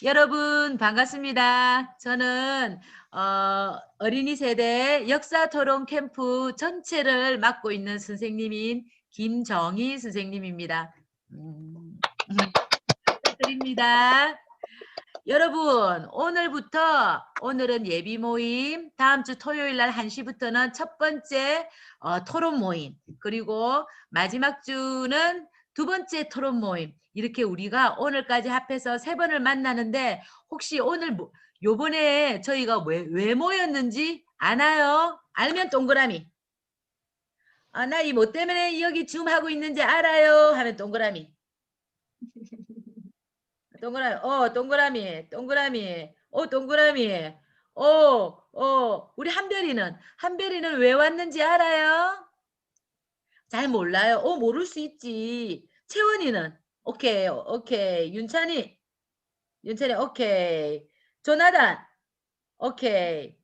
여러분 반갑습니다. 저는 어린이 세대 역사 토론 캠프 전체를 맡고 있는 선생님인 김정희 선생님입니다. 부탁드립니다. 여러분 오늘은 예비 모임, 다음 주 토요일 날 1시부터는 첫 번째 토론 모임, 그리고 마지막 주는 두 번째 토론 모임, 이렇게 우리가 오늘까지 합해서 3번을 만나는데, 혹시 오늘 요번에 저희가 왜 모였는지 아나요? 알면 동그라미. 나 이 뭐 때문에 여기 줌 하고 있는지 알아요? 하면 동그라미. 동그라미, 동그라미. 우리 한별이는 왜 왔는지 알아요? 잘 몰라요. 모를 수 있지. 채원이는? 오케이. 윤찬이, 오케이. 조나단, 오케이.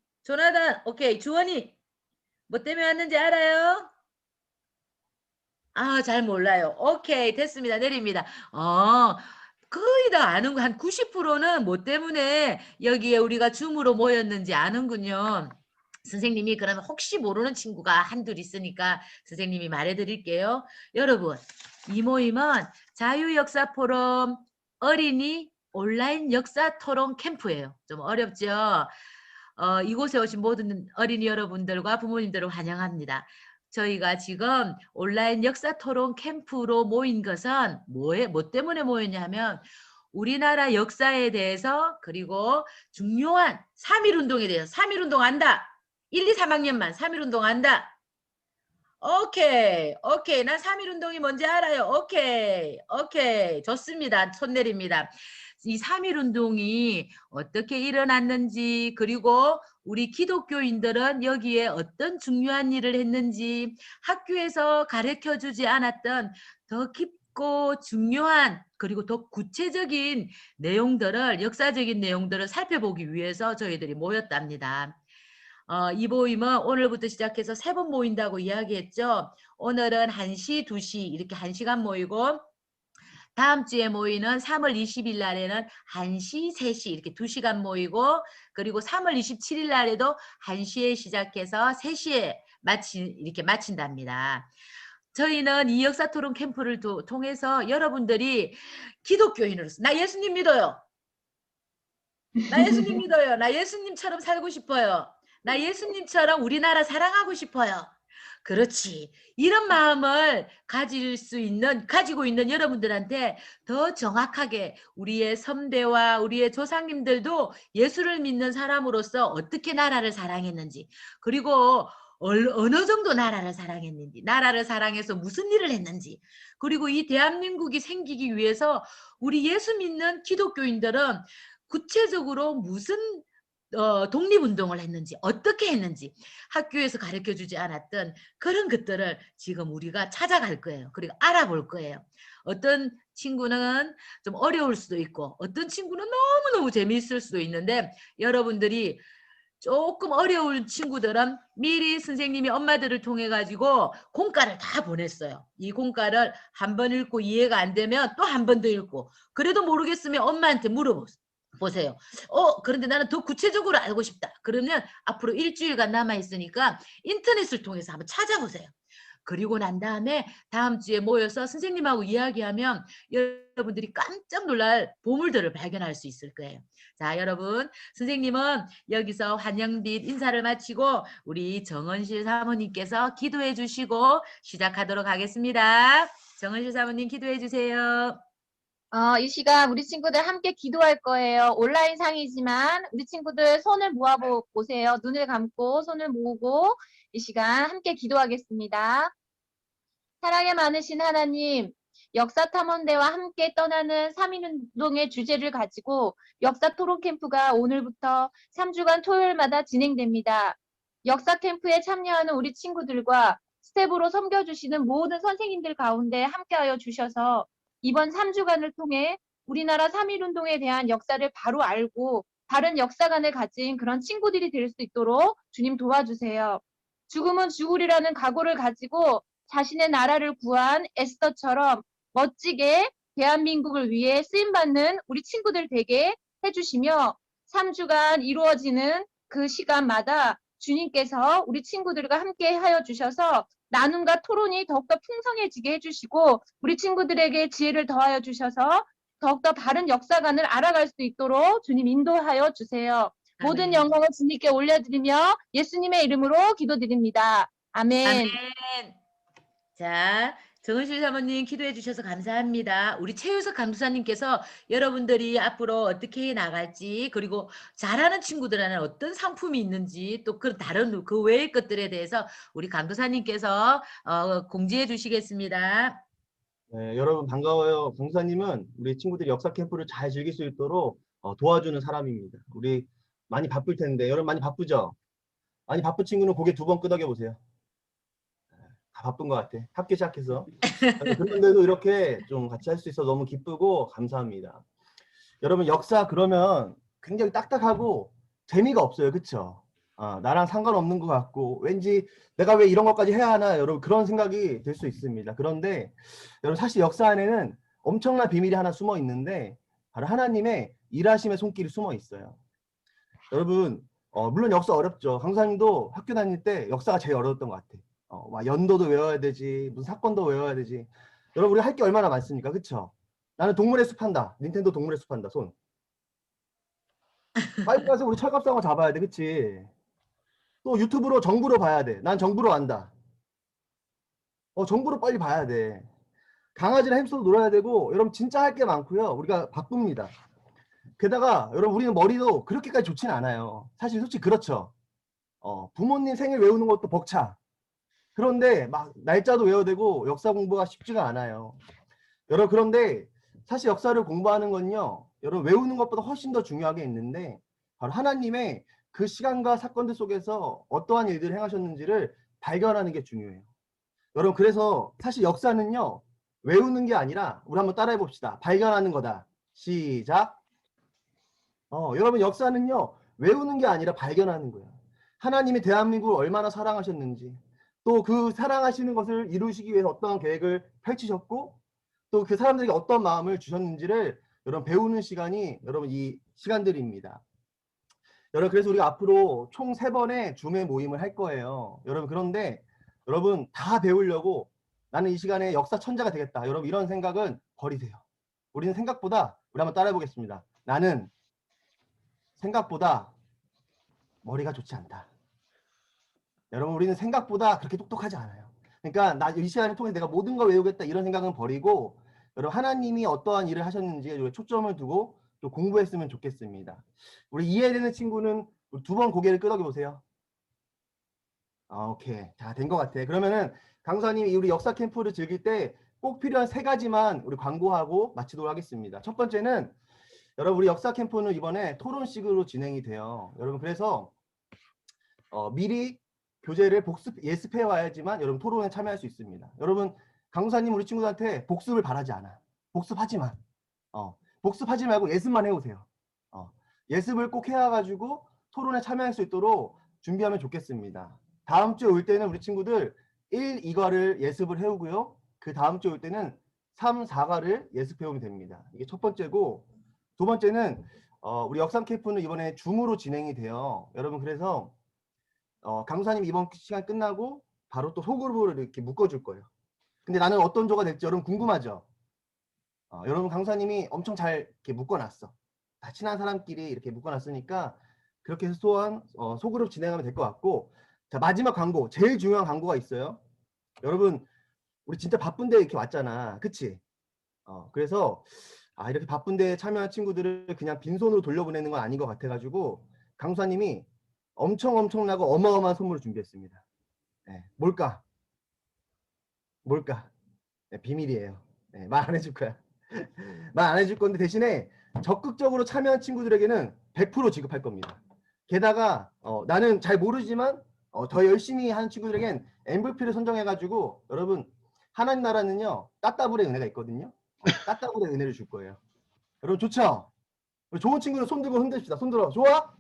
주원이, 뭐 때문에 왔는지 알아요? 잘 몰라요. 오케이, 됐습니다. 내립니다. 거의 다 아는 거, 한 90%는 뭐 때문에 여기에 우리가 줌으로 모였는지 아는군요. 선생님이 그러면 혹시 모르는 친구가 한둘 있으니까 선생님이 말해드릴게요. 여러분, 이 모임은 자유역사 포럼 어린이 온라인 역사 토론 캠프예요. 좀 어렵죠? 이곳에 오신 모든 어린이 여러분들과 부모님들을 환영합니다. 저희가 지금 온라인 역사 토론 캠프로 모인 것은 뭐 때문에 모였냐면, 우리나라 역사에 대해서, 그리고 중요한 3.1운동에 대해서. 3.1운동 안다. 1, 2, 3학년만 3.1운동 안다. 오케이. 난 3.1운동이 뭔지 알아요. 오케이. 좋습니다. 손 내립니다. 이 3.1운동이 어떻게 일어났는지, 그리고 우리 기독교인들은 여기에 어떤 중요한 일을 했는지, 학교에서 가르쳐주지 않았던 더 깊고 중요한, 그리고 더 구체적인 내용들을, 역사적인 내용들을 살펴보기 위해서 저희들이 모였답니다. 이 모임은 오늘부터 시작해서 3번 모인다고 이야기했죠. 오늘은 1시, 2시 이렇게 1시간 모이고, 다음 주에 모이는 3월 20일 날에는 1시, 3시 이렇게 2시간 모이고, 그리고 3월 27일 날에도 1시에 시작해서 3시에 이렇게 마친답니다. 저희는 이 역사 토론 캠프를 통해서 여러분들이 기독교인으로서, 나 예수님 믿어요. 나 예수님처럼 살고 싶어요. 나 예수님처럼 우리나라 사랑하고 싶어요. 그렇지. 이런 마음을 가지고 있는 여러분들한테 더 정확하게 우리의 선배와 우리의 조상님들도 예수를 믿는 사람으로서 어떻게 나라를 사랑했는지, 그리고 어느 정도 나라를 사랑했는지, 나라를 사랑해서 무슨 일을 했는지, 그리고 이 대한민국이 생기기 위해서 우리 예수 믿는 기독교인들은 구체적으로 무슨 독립운동을 했는지, 어떻게 했는지 학교에서 가르쳐주지 않았던 그런 것들을 지금 우리가 찾아갈 거예요. 그리고 알아볼 거예요. 어떤 친구는 좀 어려울 수도 있고, 어떤 친구는 너무너무 재미있을 수도 있는데, 여러분들이 조금 어려운 친구들은 미리 선생님이 엄마들을 통해 가지고 공과를 다 보냈어요. 이 공과를 한 번 읽고 이해가 안 되면 또 한 번 더 읽고, 그래도 모르겠으면 엄마한테 물어보세요. 그런데 나는 더 구체적으로 알고 싶다. 그러면 앞으로 일주일간 남아있으니까 인터넷을 통해서 한번 찾아보세요. 그리고 난 다음에 다음 주에 모여서 선생님하고 이야기하면 여러분들이 깜짝 놀랄 보물들을 발견할 수 있을 거예요. 자, 여러분, 선생님은 여기서 환영빛 인사를 마치고 우리 정은실 사모님께서 기도해 주시고 시작하도록 하겠습니다. 정은실 사모님 기도해 주세요. 이 시간 우리 친구들 함께 기도할 거예요. 온라인 상이지만 우리 친구들 손을 보세요. 눈을 감고 손을 모으고 이 시간 함께 기도하겠습니다. 사랑에 많으신 하나님, 역사탐험대와 함께 떠나는 3.1운동의 주제를 가지고 역사 토론 캠프가 오늘부터 3주간 토요일마다 진행됩니다. 역사 캠프에 참여하는 우리 친구들과 스텝으로 섬겨주시는 모든 선생님들 가운데 함께하여 주셔서 이번 3주간을 통해 우리나라 3.1운동에 대한 역사를 바로 알고 바른 역사관을 가진 그런 친구들이 될 수 있도록 주님 도와주세요. 죽음은 죽으리라는 각오를 가지고 자신의 나라를 구한 에스더처럼 멋지게 대한민국을 위해 쓰임받는 우리 친구들 되게 해주시며 3주간 이루어지는 그 시간마다 주님께서 우리 친구들과 함께 하여 주셔서 나눔과 토론이 더욱더 풍성해지게 해주시고 우리 친구들에게 지혜를 더하여 주셔서 더욱더 바른 역사관을 알아갈 수 있도록 주님 인도하여 주세요. 모든 아멘. 영광을 주님께 올려드리며 예수님의 이름으로 기도드립니다. 아멘. 아멘. 자, 정은실 사모님 기도해 주셔서 감사합니다. 우리 최유석 강도사님께서 여러분들이 앞으로 어떻게 해 나갈지 그리고 잘하는 친구들한테 어떤 상품이 있는지 또 그 다른 그 외의 것들에 대해서 우리 강도사님께서 공지해 주시겠습니다. 네, 여러분 반가워요. 강사님은 우리 친구들이 역사 캠프를 잘 즐길 수 있도록 도와주는 사람입니다. 우리 많이 바쁠 텐데 여러분 많이 바쁘죠? 많이 바쁜 친구는 고개 2번 끄덕여 보세요. 다 바쁜 것 같아. 학기 시작해서. 그런데도 이렇게 좀 같이 할 수 있어서 너무 기쁘고 감사합니다. 여러분 역사 그러면 굉장히 딱딱하고 재미가 없어요. 그쵸? 나랑 상관없는 것 같고 왠지 내가 왜 이런 것까지 해야 하나 여러분 그런 생각이 들 수 있습니다. 그런데 여러분 사실 역사 안에는 엄청난 비밀이 하나 숨어 있는데 바로 하나님의 일하심의 손길이 숨어 있어요. 여러분 물론 역사 어렵죠. 강사님도 학교 다닐 때 역사가 제일 어려웠던 것 같아. 막 연도도 외워야 되지 무슨 사건도 외워야 되지. 여러분 우리 할 게 얼마나 많습니까? 그쵸? 나는 동물의 숲 한다. 닌텐도 동물의 숲 한다. 손. 빨리 가서 우리 철갑상어 잡아야 돼. 그치? 또 유튜브로 정부로 봐야 돼. 난 정부로 안다. 정부로 빨리 봐야 돼. 강아지랑 햄스터도 놀아야 되고 여러분 진짜 할 게 많고요. 우리가 바쁩니다. 게다가 여러분 우리는 머리도 그렇게까지 좋진 않아요. 사실 솔직히 그렇죠. 부모님 생일 외우는 것도 벅차. 그런데 막 날짜도 외워야 되고 역사 공부가 쉽지가 않아요. 여러분 그런데 사실 역사를 공부하는 건요. 여러분 외우는 것보다 훨씬 더 중요한 게 있는데 바로 하나님의 그 시간과 사건들 속에서 어떠한 일들을 행하셨는지를 발견하는 게 중요해요. 여러분 그래서 사실 역사는요. 외우는 게 아니라 우리 한번 따라해 봅시다. 발견하는 거다. 시작. 여러분 역사는요. 외우는 게 아니라 발견하는 거예요. 하나님이 대한민국을 얼마나 사랑하셨는지 또 그 사랑하시는 것을 이루시기 위해서 어떤 계획을 펼치셨고 또 그 사람들에게 어떤 마음을 주셨는지를 여러분 배우는 시간이 여러분 이 시간들입니다. 여러분 그래서 우리가 앞으로 총 3번의 줌의 모임을 할 거예요. 여러분 그런데 여러분 다 배우려고 나는 이 시간에 역사 천재가 되겠다. 여러분 이런 생각은 버리세요. 우리는 생각보다 우리 한번 따라해 보겠습니다. 나는 생각보다 머리가 좋지 않다. 여러분 우리는 생각보다 그렇게 똑똑하지 않아요. 그러니까 나 이 시간을 통해 내가 모든 걸 외우겠다 이런 생각은 버리고 여러분 하나님이 어떠한 일을 하셨는지에 초점을 두고 또 공부했으면 좋겠습니다. 우리 이해되는 친구는 2번 고개를 끄덕여 보세요. 오케이. 자, 된 것 같아. 그러면은 강사님이 우리 역사 캠프를 즐길 때 꼭 필요한 3가지만 우리 광고하고 마치도록 하겠습니다. 첫 번째는 여러분 우리 역사 캠프는 이번에 토론식으로 진행이 돼요. 여러분 그래서 미리 교재를 예습해 와야지만 여러분 토론에 참여할 수 있습니다. 여러분 강사님 우리 친구들한테 복습을 바라지 않아. 복습하지만 복습하지 말고 예습만 해오세요. 예습을 꼭 해와가지고 토론에 참여할 수 있도록 준비하면 좋겠습니다. 다음 주에 올 때는 우리 친구들 1, 2과를 예습을 해오고요. 그 다음 주에 올 때는 3, 4과를 예습해오면 됩니다. 이게 첫 번째고 두 번째는 우리 역삼 캠프는 이번에 줌으로 진행이 돼요. 여러분 그래서 강사님 이번 시간 끝나고 바로 또 소그룹으로 이렇게 묶어줄 거예요. 근데 나는 어떤 조가 될지 여러분 궁금하죠? 여러분 강사님이 엄청 잘 이렇게 묶어놨어. 다 친한 사람끼리 이렇게 묶어놨으니까 그렇게 해서 또한 소그룹 진행하면 될 것 같고 자 마지막 광고 제일 중요한 광고가 있어요. 여러분 우리 진짜 바쁜데 이렇게 왔잖아. 그치? 그래서 이렇게 바쁜데 참여한 친구들을 그냥 빈손으로 돌려보내는 건 아닌 것 같아가지고 강사님이 엄청나고 어마어마한 선물을 준비했습니다. 네, 뭘까? 네, 비밀이에요. 네, 말 안 해줄 거야. 말 안 해줄 건데 대신에 적극적으로 참여한 친구들에게는 100% 지급할 겁니다. 게다가 나는 잘 모르지만 더 열심히 하는 친구들에겐 MVP를 선정해가지고 여러분 하나님 나라는요 따따블의 은혜가 있거든요. 따따블의 은혜를 줄 거예요. 여러분 좋죠? 좋은 친구는 손 들고 흔듭시다. 손 들어. 좋아?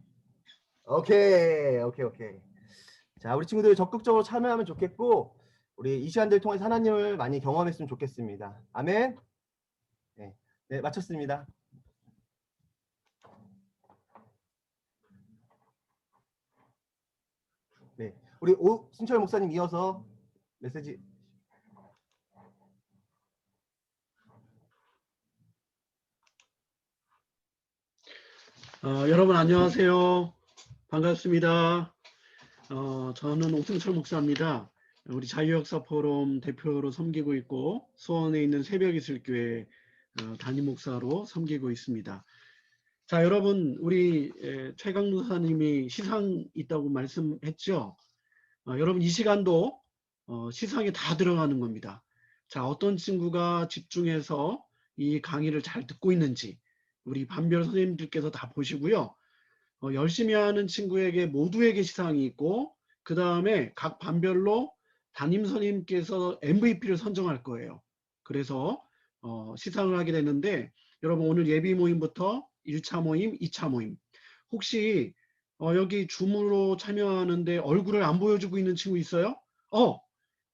오케이. 자 우리 친구들 적극적으로 참여하면 좋겠고 우리 이 시간들 통해서 하나님을 많이 경험했으면 좋겠습니다. 아멘. 네, 마쳤습니다. 네, 우리 신철 목사님 이어서 메시지. 여러분 안녕하세요. 반갑습니다. 저는 옥승철 목사입니다. 우리 자유역사 포럼 대표로 섬기고 있고 수원에 있는 새벽이슬교회 담임 목사로 섬기고 있습니다. 자, 여러분 우리 최강 목사님이 시상 있다고 말씀했죠. 여러분 이 시간도 시상에 다 들어가는 겁니다. 자, 어떤 친구가 집중해서 이 강의를 잘 듣고 있는지 우리 반별 선생님들께서 다 보시고요. 열심히 하는 친구에게 모두에게 시상이 있고 그 다음에 각 반별로 담임 선생님께서 MVP를 선정할 거예요. 그래서 시상을 하게 되는데 여러분 오늘 예비 모임부터 1차 모임, 2차 모임 혹시 여기 줌으로 참여하는데 얼굴을 안 보여주고 있는 친구 있어요?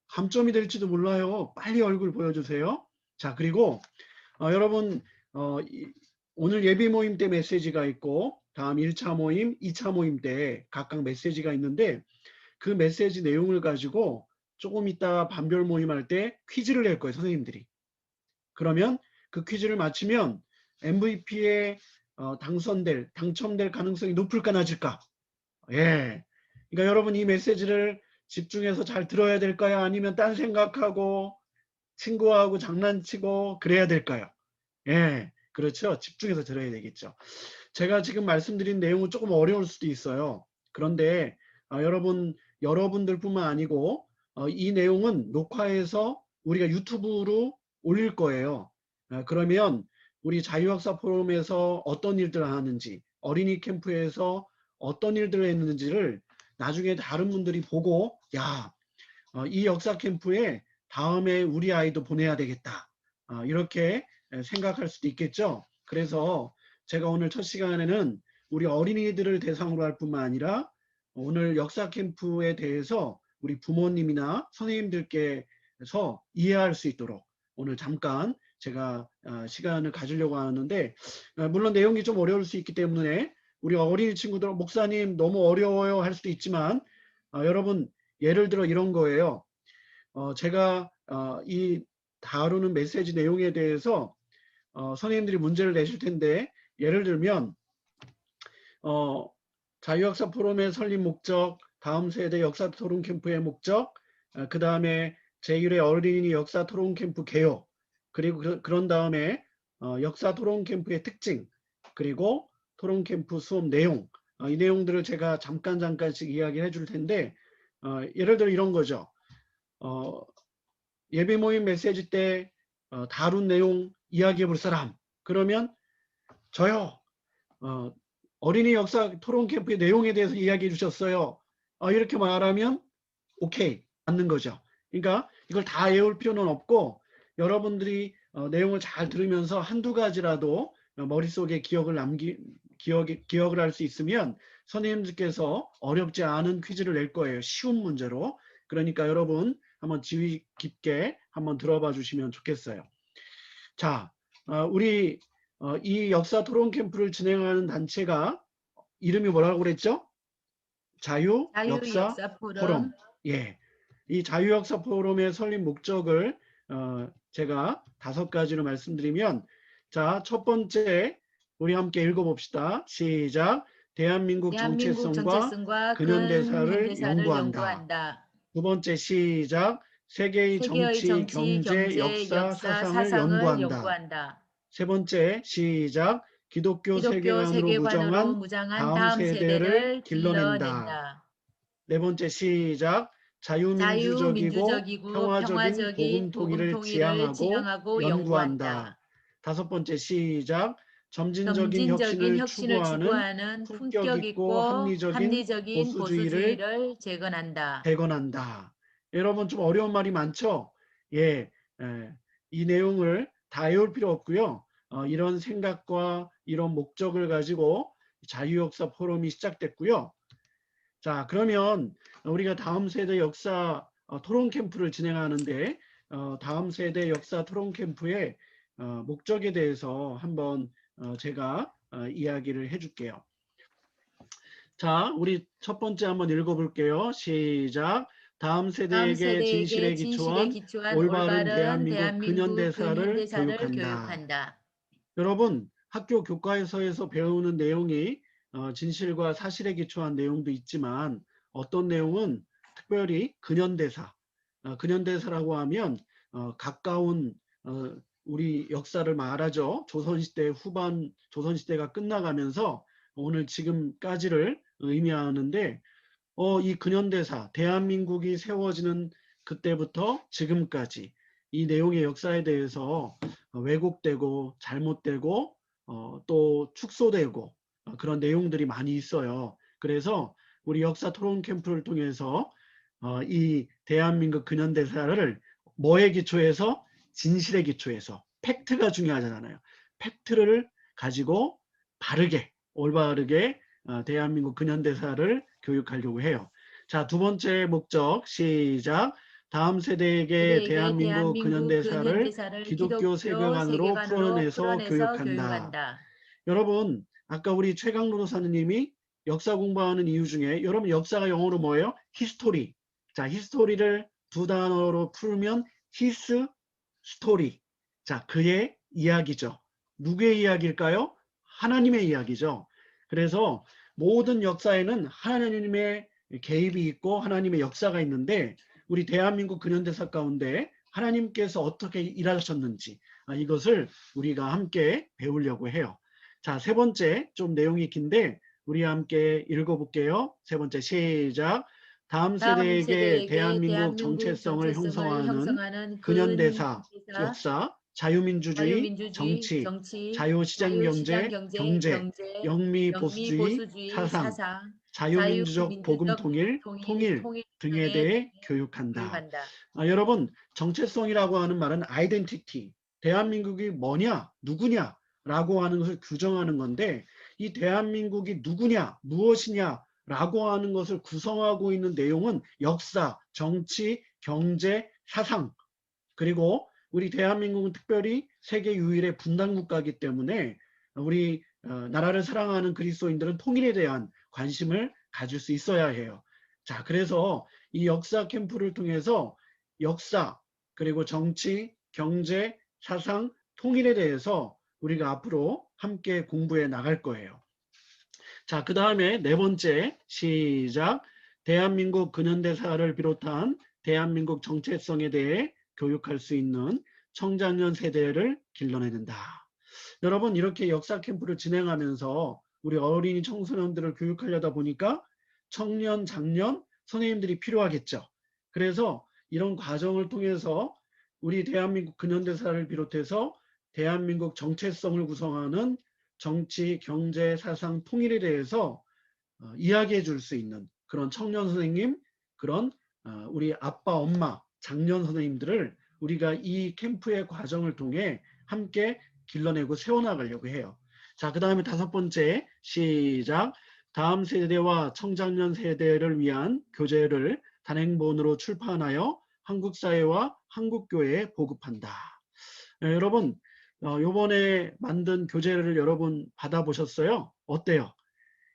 감점이 될지도 몰라요. 빨리 얼굴 보여주세요. 자, 그리고 여러분 오늘 예비 모임 때 메시지가 있고 다음 1차 모임, 2차 모임 때 각각 메시지가 있는데 그 메시지 내용을 가지고 조금 이따 반별 모임할 때 퀴즈를 낼 거예요. 선생님들이. 그러면 그 퀴즈를 맞히면 MVP에 당첨될 가능성이 높을까 낮을까? 예. 그러니까 여러분 이 메시지를 집중해서 잘 들어야 될까요? 아니면 딴 생각하고 친구하고 장난치고 그래야 될까요? 예. 그렇죠. 집중해서 들어야 되겠죠. 제가 지금 말씀드린 내용은 조금 어려울 수도 있어요. 그런데 여러분들뿐만 아니고 이 내용은 녹화해서 우리가 유튜브로 올릴 거예요. 그러면 우리 자유학사 포럼에서 어떤 일들을 하는지, 어린이 캠프에서 어떤 일들을 했는지를 나중에 다른 분들이 보고 이 역사 캠프에 다음에 우리 아이도 보내야 되겠다. 이렇게 생각할 수도 있겠죠. 그래서 제가 오늘 첫 시간에는 우리 어린이들을 대상으로 할 뿐만 아니라 오늘 역사 캠프에 대해서 우리 부모님이나 선생님들께서 이해할 수 있도록 오늘 잠깐 제가 시간을 가지려고 하는데 물론 내용이 좀 어려울 수 있기 때문에 우리 어린이 친구들 목사님 너무 어려워요 할 수도 있지만 여러분 예를 들어 이런 거예요. 제가 이 다루는 메시지 내용에 대해서 선생님들이 문제를 내실 텐데 예를 들면 자유역사 포럼의 설립 목적, 다음 세대 역사 토론 캠프의 목적, 그 다음에 제1회 어린이 역사 토론 캠프 개요, 그리고 그런 다음에 역사 토론 캠프의 특징, 그리고 토론 캠프 수업 내용, 이 내용들을 제가 잠깐씩 이야기해 줄 텐데 예를 들어 이런 거죠. 예배 모임 메시지 때 다룬 내용 이야기해 볼 사람, 그러면 저요. 어린이 역사 토론 캠프의 내용에 대해서 이야기해 주셨어요. 이렇게 말하면 오케이, 맞는 거죠. 그러니까 이걸 다 외울 필요는 없고 여러분들이 내용을 잘 들으면서 한두 가지라도 머릿속에 기억을 할 수 있으면 선생님들께서 어렵지 않은 퀴즈를 낼 거예요. 쉬운 문제로. 그러니까 여러분 한번 지휘 깊게 한번 들어봐 주시면 좋겠어요. 자, 우리 이 역사 토론 캠프를 진행하는 단체가 이름이 뭐라고 그랬죠? 자유역사 포럼. 예, 이 자유역사 포럼의 설립 목적을 제가 5가지로 말씀드리면, 자, 첫 번째 우리 함께 읽어봅시다. 시작. 대한민국 정체성과 근현대사를 연구한다. 두 번째 시작. 세계의 정치, 경제, 역사, 사상을 연구한다. 세 번째 시작. 기독교 세계관으로 무장한 다음 세대를 길러낸다. 네 번째 시작. 자유민주적이고 평화적인 복음 통일을 지향하고 연구한다. 다섯 번째 시작. 점진적인 혁신을 추구하는 품격 있고 합리적인 보수주의를 재건한다. 여러분 좀 어려운 말이 많죠? 예, 이 내용을 다 외울 필요 없고요. 이런 생각과 이런 목적을 가지고 자유역사 포럼이 시작됐고요. 자, 그러면 우리가 다음 세대 역사 토론 캠프를 진행하는데 다음 세대 역사 토론 캠프의 목적에 대해서 한번 제가 이야기를 해줄게요. 자, 우리 첫 번째 한번 읽어볼게요. 시작. 다음 다음 세대에게 진실에 세대에게 진실에 기초한 기초한 올바른 올바른 대한민국 대한민국 근현대사를 근현대사를 교육한다. 교육한다. 여러분, 학교 교과서에서 배우는 내용이 진실과 사실에 기초한 내용도 있지만 어떤 내용은 특별히 근현대사, 근현대사라고 하면 가까운 우리 역사를 말하죠. 조선시대 후반, 조선시대가 끝나가면서 오늘 지금까지를 의미하는데 이 근현대사, 대한민국이 세워지는 그때부터 지금까지 이 내용의 역사에 대해서 왜곡되고 잘못되고 또 축소되고 그런 내용들이 많이 있어요. 그래서 우리 역사 토론 캠프를 통해서 이 대한민국 근현대사를 뭐에 기초해서 진실에 기초해서 팩트가 중요하잖아요. 팩트를 가지고 바르게 올바르게 대한민국 근현대사를 교육하려고 해요. 자, 두 번째 목적 시작. 다음 세대에게 세대에게 대한민국 대한민국 근현대사를 근현대사를 기독교 기독교 세계관으로 세계관으로 풀어내서 풀어내서 교육한다. 교육한다. 여러분, 아까 우리 최강로 도사님이 역사 공부하는 이유 중에 여러분 역사가 영어로 뭐예요? 히스토리. 자, 히스토리를 두 단어로 풀면 히스 스토리. 자, 그의 이야기죠. 누구의 이야기일까요? 하나님의 이야기죠. 그래서 모든 역사에는 하나님의 개입이 있고 하나님의 역사가 있는데 우리 대한민국 근현대사 가운데 하나님께서 어떻게 일하셨는지 이것을 우리가 함께 배우려고 해요. 자, 세 번째 좀 내용이 긴데 우리 함께 읽어볼게요. 세 번째 시작. 다음 다음 세대에게 세대에게 대한민국 대한민국 정체성을 정체성을 형성하는 형성하는 근현대사 근현대사, 역사, 자유민주주의, 자유민주주의, 정치, 정치, 자유시장경제, 자유시장경제, 경제, 경제, 영미보수주의, 영미보수주의, 사상, 사상, 자유민주적 자유민주적 복음통일, 통일 통일 등에 등에 대해 교육한다. 교육한다. 여러분, 정체성이라고 하는 말은 아이덴티티, 대한민국이 뭐냐, 누구냐라고 하는 것을 규정하는 건데 이 대한민국이 누구냐, 무엇이냐라고 하는 것을 구성하고 있는 내용은 역사, 정치, 경제, 사상, 그리고 우리 대한민국은 특별히 세계 유일의 분단 국가이기 때문에 우리 나라를 사랑하는 그리스도인들은 통일에 대한 관심을 가질 수 있어야 해요. 자, 그래서 이 역사 캠프를 통해서 역사, 그리고 정치, 경제, 사상, 통일에 대해서 우리가 앞으로 함께 공부해 나갈 거예요. 자, 그 다음에 네 번째 시작. 대한민국 근현대사를 비롯한 대한민국 정체성에 대해 교육할 수 있는 청장년 세대를 길러내는다. 여러분, 이렇게 역사 캠프를 진행하면서 우리 어린이 청소년들을 교육하려다 보니까 청년, 장년 선생님들이 필요하겠죠. 그래서 이런 과정을 통해서 우리 대한민국 근현대사를 비롯해서 대한민국 정체성을 구성하는 정치, 경제, 사상, 통일에 대해서 이야기해 줄 수 있는 그런 청년 선생님, 그런 우리 아빠, 엄마, 장년 선생님들을 우리가 이 캠프의 과정을 통해 함께 길러내고 세워나가려고 해요. 자, 그 다음에 다섯 번째 시작. 다음 세대와 청장년 세대를 위한 교재를 단행본으로 출판하여 한국 사회와 한국 교회에 보급한다. 여러분, 요번에 만든 교재를 여러분 받아보셨어요? 어때요?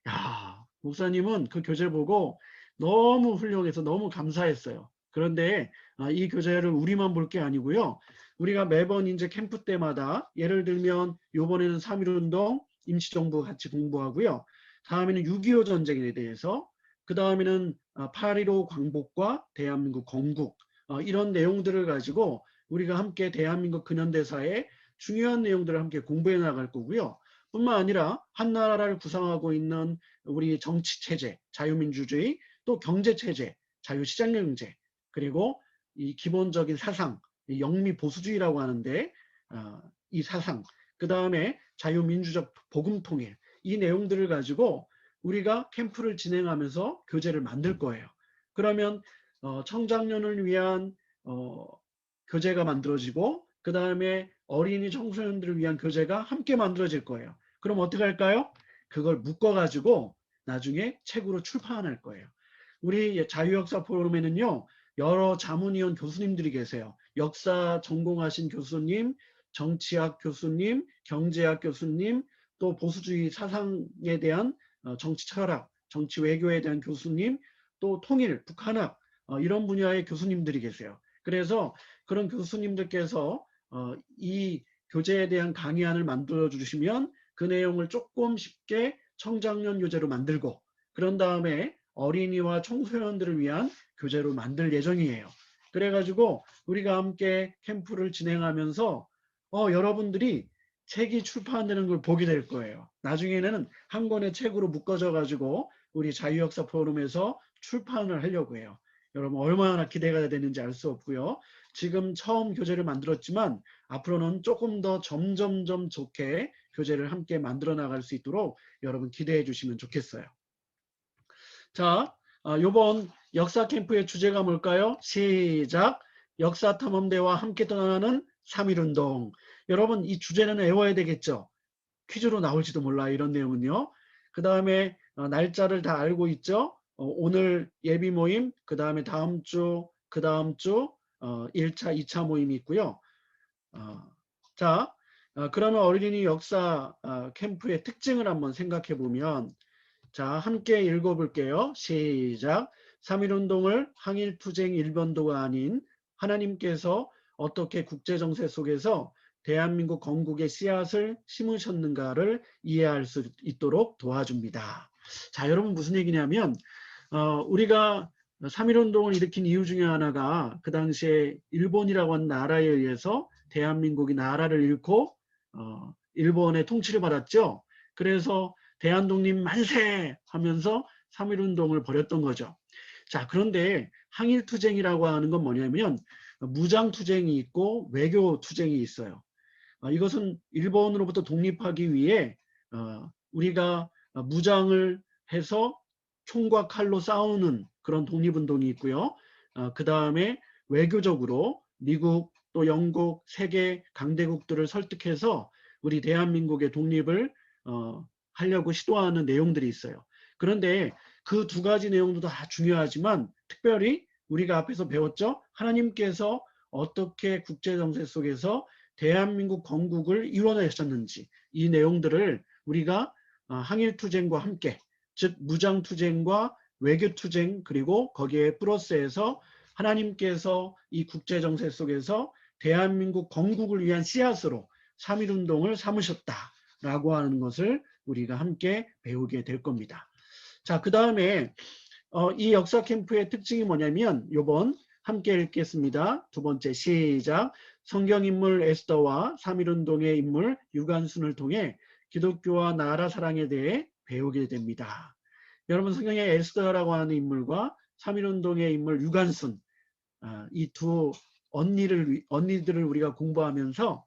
야, 목사님은 그 교재 보고 너무 훌륭해서 너무 감사했어요. 그런데 이 교재를 우리만 볼 게 아니고요. 우리가 매번 이제 캠프 때마다 예를 들면 요번에는 3.1운동 임시정부 같이 공부하고요. 다음에는 6.25 전쟁에 대해서, 그 다음에는 8.15 광복과 대한민국 건국, 이런 내용들을 가지고 우리가 함께 대한민국 근현대사의 중요한 내용들을 함께 공부해 나갈 거고요. 뿐만 아니라 한 나라를 구성하고 있는 우리 정치체제, 자유민주주의, 또 경제체제, 자유시장경제, 그리고 이 기본적인 사상, 이 영미보수주의라고 하는데 이 사상, 그 다음에 자유민주적 복음통일, 이 내용들을 가지고 우리가 캠프를 진행하면서 교재를 만들 거예요. 그러면 청장년을 위한 교재가 만들어지고 그 다음에 어린이 청소년들을 위한 교재가 함께 만들어질 거예요. 그럼 어떻게 할까요? 그걸 묶어가지고 나중에 책으로 출판할 거예요. 우리 자유역사 포럼에는요, 여러 자문위원 교수님들이 계세요. 역사 전공하신 교수님, 정치학 교수님, 경제학 교수님, 또 보수주의 사상에 대한 정치 철학, 정치 외교에 대한 교수님, 또 통일, 북한학 이런 분야의 교수님들이 계세요. 그래서 그런 교수님들께서 이 교재에 대한 강의안을 만들어 주시면 그 내용을 조금 쉽게 청장년 교재로 만들고 그런 다음에 어린이와 청소년들을 위한 교재로 만들 예정이에요. 그래가지고 우리가 함께 캠프를 진행하면서 여러분들이 책이 출판되는 걸 보게 될 거예요. 나중에는 한 권의 책으로 묶어져 가지고 우리 자유역사 포럼에서 출판을 하려고 해요. 여러분 얼마나 기대가 되는지 알 수 없고요. 지금 처음 교재를 만들었지만 앞으로는 조금 더 점점점 좋게 교재를 함께 만들어 나갈 수 있도록 여러분 기대해 주시면 좋겠어요. 자, 요번 역사 캠프의 주제가 뭘까요? 시작! 역사탐험대와 함께 떠나는 3.1운동. 여러분 이 주제는 외워야 되겠죠? 퀴즈로 나올지도 몰라요. 이런 내용은요. 그 다음에 날짜를 다 알고 있죠? 오늘 예비 모임, 그 다음에 다음 주, 그 다음 주 1차, 2차 모임이 있고요. 자, 그러면 어린이 역사 캠프의 특징을 한번 생각해 보면 자, 함께 읽어볼게요. 시작. 3.1운동을 항일투쟁 일변도가 아닌 하나님께서 어떻게 국제정세 속에서 대한민국 건국의 씨앗을 심으셨는가를 이해할 수 있도록 도와줍니다. 자, 여러분 무슨 얘기냐면 우리가 3.1운동을 일으킨 이유 중에 하나가 그 당시에 일본이라고 하는 나라에 의해서 대한민국이 나라를 잃고 일본의 통치를 받았죠. 그래서 대한독립 만세 하면서 3.1운동을 벌였던 거죠. 자, 그런데 항일투쟁이라고 하는 건 뭐냐면 무장투쟁이 있고 외교투쟁이 있어요. 이것은 일본으로부터 독립하기 위해 우리가 무장을 해서 총과 칼로 싸우는 그런 독립운동이 있고요. 그 다음에 외교적으로 미국 또 영국 세계 강대국들을 설득해서 우리 대한민국의 독립을 하려고 시도하는 내용들이 있어요. 그런데 그 두 가지 내용도 다 중요하지만 특별히 우리가 앞에서 배웠죠. 하나님께서 어떻게 국제정세 속에서 대한민국 건국을 이뤄내셨는지 이 내용들을 우리가 항일투쟁과 함께 즉 무장투쟁과 외교투쟁 그리고 거기에 플러스해서 하나님께서 이 국제정세 속에서 대한민국 건국을 위한 씨앗으로 3.1운동을 삼으셨다라고 하는 것을 우리가 함께 배우게 될 겁니다. 자, 그 다음에 이 역사 캠프의 특징이 뭐냐면 요번 함께 읽겠습니다. 두 번째 시작. 성경인물 에스더와 3.1운동의 인물 유관순을 통해 기독교와 나라 사랑에 대해 배우게 됩니다. 여러분 성경의 에스더라고 하는 인물과 3.1운동의 인물 유관순 이 두 언니들을 우리가 공부하면서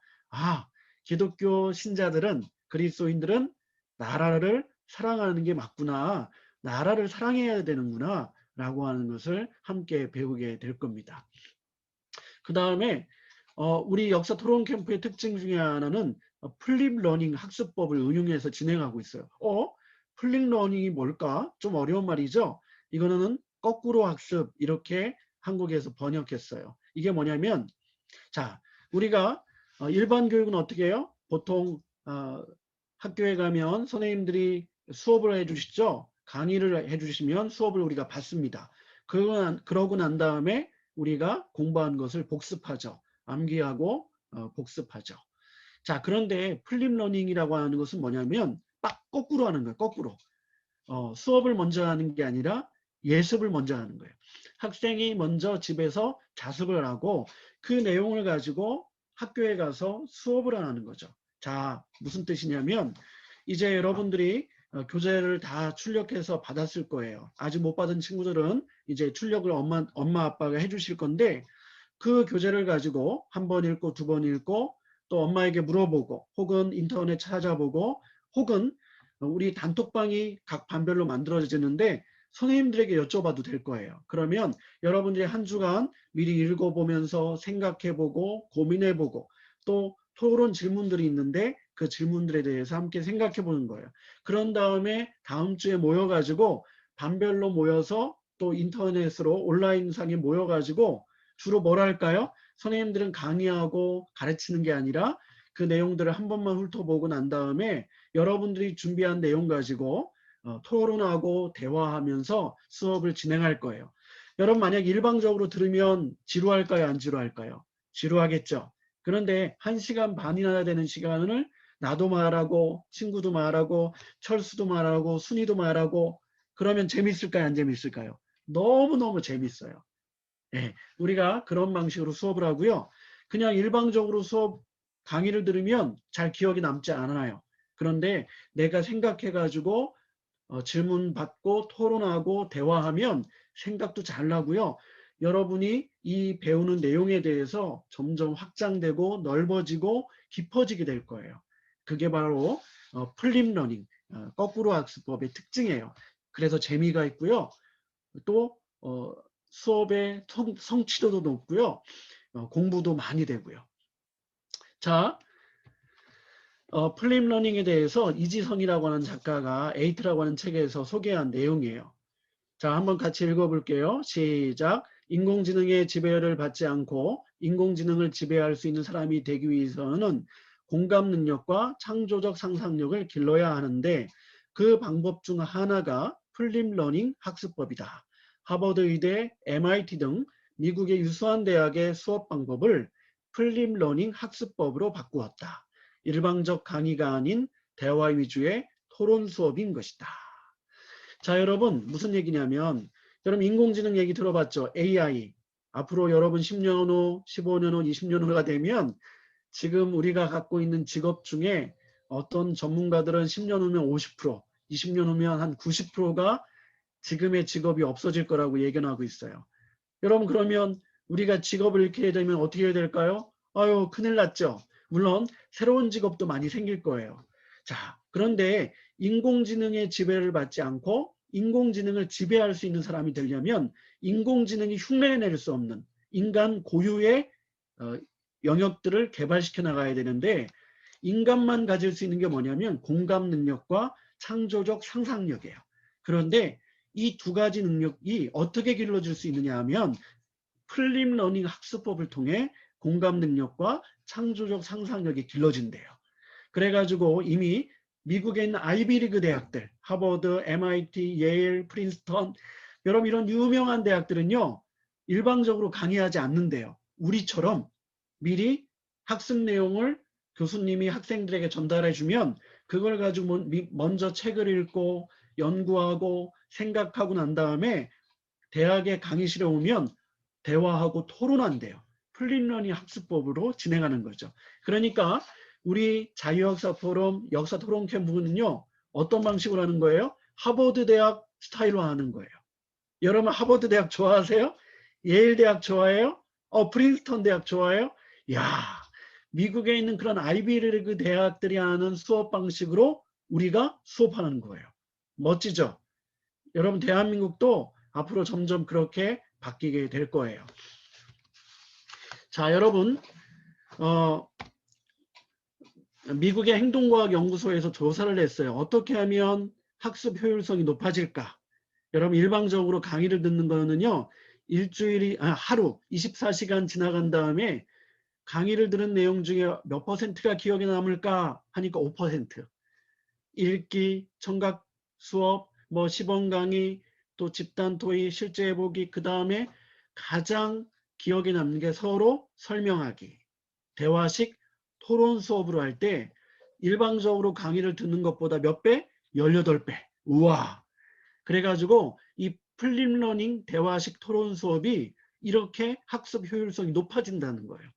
기독교 신자들은 그리스도인들은 나라를 사랑하는 게 맞구나. 나라를 사랑해야 되는구나. 라고 하는 것을 함께 배우게 될 겁니다. 그 다음에 우리 역사 토론 캠프의 특징 중에 하나는 플립 러닝 학습법을 응용해서 진행하고 있어요. 플립 러닝이 뭘까? 좀 어려운 말이죠. 이거는 거꾸로 학습 이렇게 한국에서 번역했어요. 이게 뭐냐면 자, 우리가 일반 교육은 어떻게 해요? 보통 학교에 가면 선생님들이 수업을 해주시죠. 강의를 해주시면 수업을 우리가 받습니다. 그러고 난 다음에 우리가 공부한 것을 복습하죠. 암기하고 복습하죠. 자, 그런데 플립 러닝이라고 하는 것은 뭐냐면 거꾸로 하는 거예요. 거꾸로. 수업을 먼저 하는 게 아니라 예습을 먼저 하는 거예요. 학생이 먼저 집에서 자습을 하고 그 내용을 가지고 학교에 가서 수업을 하는 거죠. 자, 무슨 뜻이냐면 이제 여러분들이 교재를 다 출력해서 받았을 거예요. 아직 못 받은 친구들은 이제 출력을 엄마 아빠가 해주실 건데 그 교재를 가지고 한 번 읽고 두 번 읽고 또 엄마에게 물어보고 혹은 인터넷 찾아보고 혹은 우리 단톡방이 각 반별로 만들어지는데 선생님들에게 여쭤봐도 될 거예요. 그러면 여러분들이 한 주간 미리 읽어보면서 생각해보고 고민해보고 또 토론 질문들이 있는데 그 질문들에 대해서 함께 생각해 보는 거예요. 그런 다음에 다음 주에 모여가지고 반별로 모여서 또 인터넷으로 온라인상에 모여가지고 주로 뭘 할까요? 선생님들은 강의하고 가르치는 게 아니라 그 내용들을 한 번만 훑어보고 난 다음에 여러분들이 준비한 내용 가지고 토론하고 대화하면서 수업을 진행할 거예요. 여러분 만약 일방적으로 들으면 지루할까요? 안 지루할까요? 지루하겠죠. 그런데 1시간 반이나 되는 시간을 나도 말하고 친구도 말하고 철수도 말하고 순이도 말하고 그러면 재밌을까요? 안 재밌을까요? 너무너무 재밌어요. 네, 우리가 그런 방식으로 수업을 하고요. 그냥 일방적으로 수업 강의를 들으면 잘 기억이 남지 않아요. 그런데 내가 생각해가지고 질문 받고 토론하고 대화하면 생각도 잘 나고요. 여러분이 이 배우는 내용에 대해서 점점 확장되고 넓어지고 깊어지게 될 거예요. 그게 바로 플립 러닝, 거꾸로 학습법의 특징이에요. 그래서 재미가 있고요. 또 수업의 성취도도 높고요. 공부도 많이 되고요. 자, 플립 러닝에 대해서 이지선이라고 하는 작가가 에이트라고 하는 책에서 소개한 내용이에요. 자, 한번 같이 읽어볼게요. 시작. 인공지능의 지배를 받지 않고 인공지능을 지배할 수 있는 사람이 되기 위해서는 공감 능력과 창조적 상상력을 길러야 하는데 그 방법 중 하나가 플립 러닝 학습법이다. 하버드 의대, MIT 등 미국의 유수한 대학의 수업 방법을 플립 러닝 학습법으로 바꾸었다. 일방적 강의가 아닌 대화 위주의 토론 수업인 것이다. 자, 여러분 무슨 얘기냐면 여러분 인공지능 얘기 들어봤죠? AI. 앞으로 여러분 10년 후, 15년 후, 20년 후가 되면 지금 우리가 갖고 있는 직업 중에 어떤 전문가들은 10년 후면 50%, 20년 후면 한 90%가 지금의 직업이 없어질 거라고 예견하고 있어요. 여러분 그러면 우리가 직업을 잃게 되면 어떻게 해야 될까요? 아유, 큰일 났죠. 물론 새로운 직업도 많이 생길 거예요. 자, 그런데 인공지능의 지배를 받지 않고 인공지능을 지배할 수 있는 사람이 되려면 인공지능이 흉내낼 수 없는 인간 고유의 영역들을 개발시켜 나가야 되는데 인간만 가질 수 있는 게 뭐냐면 공감 능력과 창조적 상상력이에요. 그런데 이 두 가지 능력이 어떻게 길러질 수 있느냐 하면 플립 러닝 학습법을 통해 공감 능력과 창조적 상상력이 길러진대요. 그래가지고 이미 미국에 있는 아이비리그 대학들, 하버드, MIT, 예일, 프린스턴, 여러분 이런 유명한 대학들은요, 일방적으로 강의하지 않는데요. 우리처럼 미리 학습 내용을 교수님이 학생들에게 전달해 주면 그걸 가지고 먼저 책을 읽고 연구하고 생각하고 난 다음에 대학의 강의실에 오면 대화하고 토론한대요. 플립 러닝 학습법으로 진행하는 거죠. 그러니까 우리 자유역사 포럼 역사 토론 캠프는요. 어떤 방식으로 하는 거예요? 하버드 대학 스타일로 하는 거예요. 여러분 하버드 대학 좋아하세요? 예일 대학 좋아해요? 프린스턴 대학 좋아해요? 야, 미국에 있는 그런 아이비리그 대학들이 하는 수업 방식으로 우리가 수업하는 거예요. 멋지죠? 여러분 대한민국도 앞으로 점점 그렇게 바뀌게 될 거예요. 자, 여러분 미국의 행동과학연구소에서 조사를 했어요. 어떻게 하면 학습 효율성이 높아질까? 여러분 일방적으로 강의를 듣는 거는요. 하루 24시간 지나간 다음에 강의를 들은 내용 중에 몇 퍼센트가 기억에 남을까 하니까 5%. 읽기, 청각 수업, 시범 강의, 또 집단 토의, 실제 해보기, 그 다음에 가장 기억에 남는 게 서로 설명하기. 대화식 토론 수업으로 할 때 일방적으로 강의를 듣는 것보다 몇 배? 18배. 우와. 그래가지고 이 플립 러닝 대화식 토론 수업이 이렇게 학습 효율성이 높아진다는 거예요.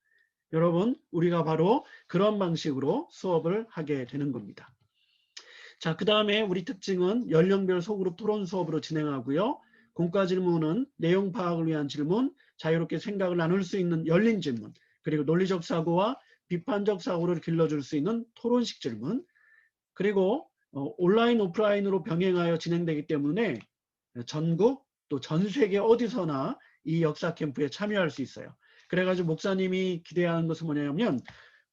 여러분, 우리가 바로 그런 방식으로 수업을 하게 되는 겁니다. 자, 그 다음에 우리 특징은 연령별 소그룹 토론 수업으로 진행하고요. 공과 질문은 내용 파악을 위한 질문, 자유롭게 생각을 나눌 수 있는 열린 질문, 그리고 논리적 사고와 비판적 사고를 길러줄 수 있는 토론식 질문, 그리고 온라인, 오프라인으로 병행하여 진행되기 때문에 전국 또 전 세계 어디서나 이 역사 캠프에 참여할 수 있어요. 그래가지고 목사님이 기대하는 것은 뭐냐면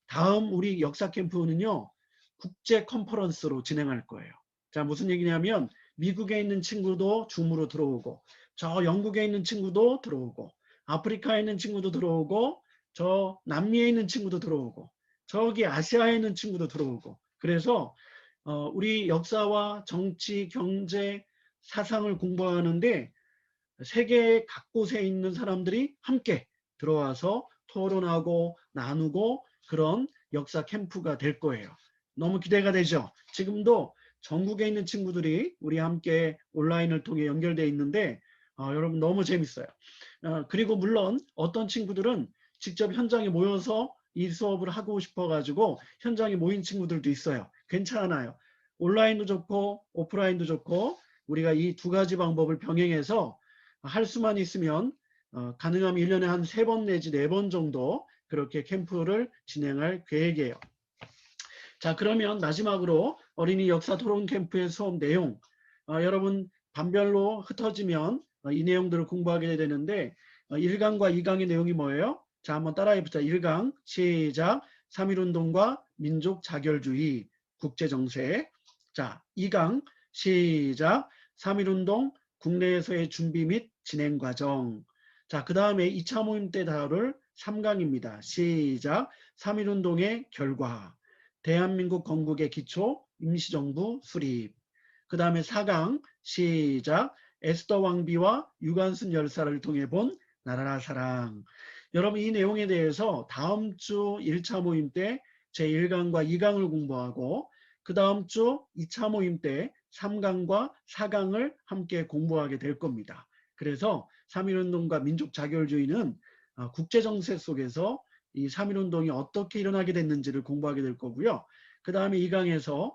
다음 우리 역사 캠프는요. 국제 컨퍼런스로 진행할 거예요. 자, 무슨 얘기냐면 미국에 있는 친구도 줌으로 들어오고 저 영국에 있는 친구도 들어오고 아프리카에 있는 친구도 들어오고 저 남미에 있는 친구도 들어오고 저기 아시아에 있는 친구도 들어오고 그래서 우리 역사와 정치, 경제, 사상을 공부하는데 세계 각곳에 있는 사람들이 함께 들어와서 토론하고 나누고 그런 역사 캠프가 될 거예요. 너무 기대가 되죠? 지금도 전국에 있는 친구들이 우리 함께 온라인을 통해 연결되어 있는데 여러분 너무 재밌어요. 그리고 물론 어떤 친구들은 직접 현장에 모여서 이 수업을 하고 싶어 가지고 현장에 모인 친구들도 있어요. 괜찮아요. 온라인도 좋고 오프라인도 좋고 우리가 이 두 가지 방법을 병행해서 할 수만 있으면 가능하면 1년에 한 3번 내지 4번 정도 그렇게 캠프를 진행할 계획이에요. 자, 그러면 마지막으로 어린이 역사 토론 캠프의 수업 내용, 여러분 반별로 흩어지면 이 내용들을 공부하게 되는데 1강과 2강의 내용이 뭐예요? 자, 한번 따라해보자. 1강 시작. 3.1운동과 민족 자결주의 국제정세. 자, 2강 시작. 3.1운동 국내에서의 준비 및 진행 과정. 자, 그 다음에 2차 모임 때 다룰 3강입니다. 시작. 3.1운동의 결과. 대한민국 건국의 기초, 임시정부 수립. 그 다음에 4강 시작. 에스더 왕비와 유관순 열사를 통해 본 나라라 사랑. 여러분 이 내용에 대해서 다음 주 1차 모임 때 제1강과 2강을 공부하고 그 다음 주 2차 모임 때 3강과 4강을 함께 공부하게 될 겁니다. 그래서 3.1운동과 민족 자결주의는 국제정세 속에서 이 3.1운동이 어떻게 일어나게 됐는지를 공부하게 될 거고요. 그 다음에 2강에서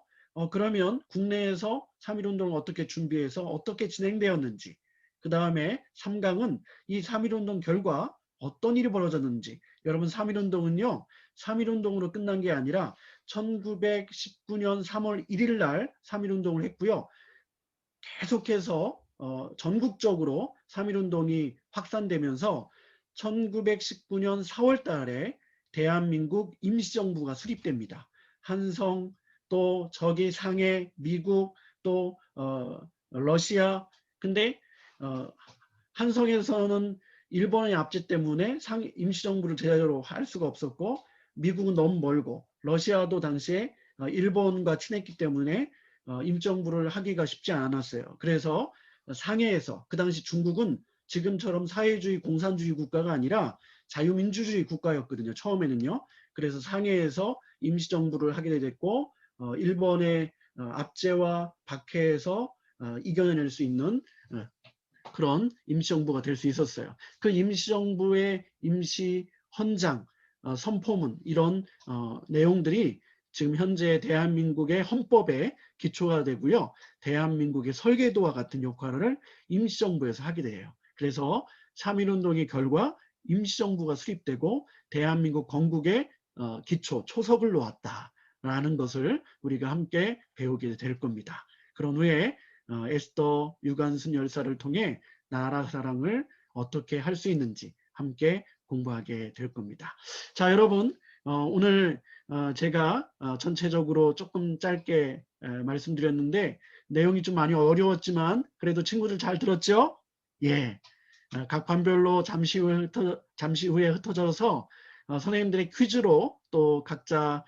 그러면 국내에서 3.1운동을 어떻게 준비해서 어떻게 진행되었는지, 그 다음에 3강은 이 3.1운동 결과 어떤 일이 벌어졌는지. 여러분 3.1운동은요 3.1운동으로 끝난 게 아니라 1919년 3월 1일 날 3.1운동을 했고요. 계속해서 전국적으로 3.1운동이 확산되면서 1919년 4월 달에 대한민국 임시정부가 수립됩니다. 한성, 또 저기 상해, 미국, 또 러시아. 근데 한성에서는 일본의 압제 때문에 임시정부를 제대로 할 수가 없었고 미국은 너무 멀고 러시아도 당시에 일본과 친했기 때문에 임정부를 하기가 쉽지 않았어요. 그래서 상해에서 그 당시 중국은 지금처럼 사회주의 공산주의 국가가 아니라 자유민주주의 국가였거든요. 처음에는요. 그래서 상해에서 임시정부를 하게 됐고 일본의 압제와 박해에서 이겨낼 수 있는 그런 임시정부가 될 수 있었어요. 그 임시정부의 임시 헌장, 선포문 이런 내용들이 지금 현재 대한민국의 헌법에 기초가 되고요. 대한민국의 설계도와 같은 역할을 임시정부에서 하게 돼요. 그래서 3.1운동의 결과 임시정부가 수립되고 대한민국 건국의 기초, 초석을 놓았다라는 것을 우리가 함께 배우게 될 겁니다. 그런 후에 에스더 유관순 열사를 통해 나라 사랑을 어떻게 할 수 있는지 함께 공부하게 될 겁니다. 자, 여러분 오늘 제가 전체적으로 조금 짧게 말씀드렸는데 내용이 좀 많이 어려웠지만 그래도 친구들 잘 들었죠? 예. 각 반별로 잠시 후에 흩어져서 선생님들의 퀴즈로 또 각자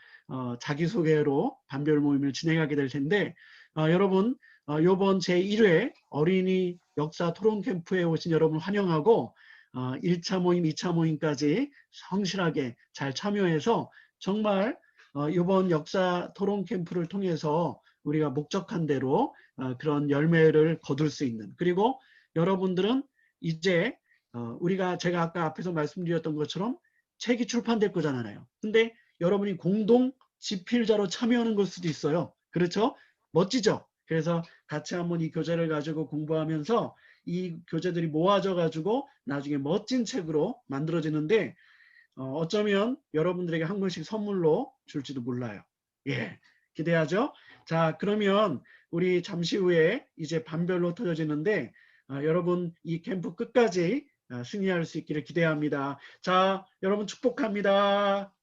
자기소개로 반별 모임을 진행하게 될 텐데 여러분 이번 제1회 어린이 역사 토론 캠프에 오신 여러분 환영하고 1차 모임, 2차 모임까지 성실하게 잘 참여해서 정말 이번 역사 토론 캠프를 통해서 우리가 목적한 대로 그런 열매를 거둘 수 있는, 그리고 여러분들은 이제 제가 아까 앞에서 말씀드렸던 것처럼 책이 출판될 거잖아요. 근데 여러분이 공동 집필자로 참여하는 걸 수도 있어요. 그렇죠? 멋지죠? 그래서 같이 한번 이 교재를 가지고 공부하면서 이 교재들이 모아져 가지고 나중에 멋진 책으로 만들어지는데 어쩌면 여러분들에게 한 권씩 선물로 줄지도 몰라요. 예, 기대하죠? 자, 그러면 우리 잠시 후에 이제 반별로 흩어지는데 여러분 이 캠프 끝까지 승리할 수 있기를 기대합니다. 자, 여러분 축복합니다.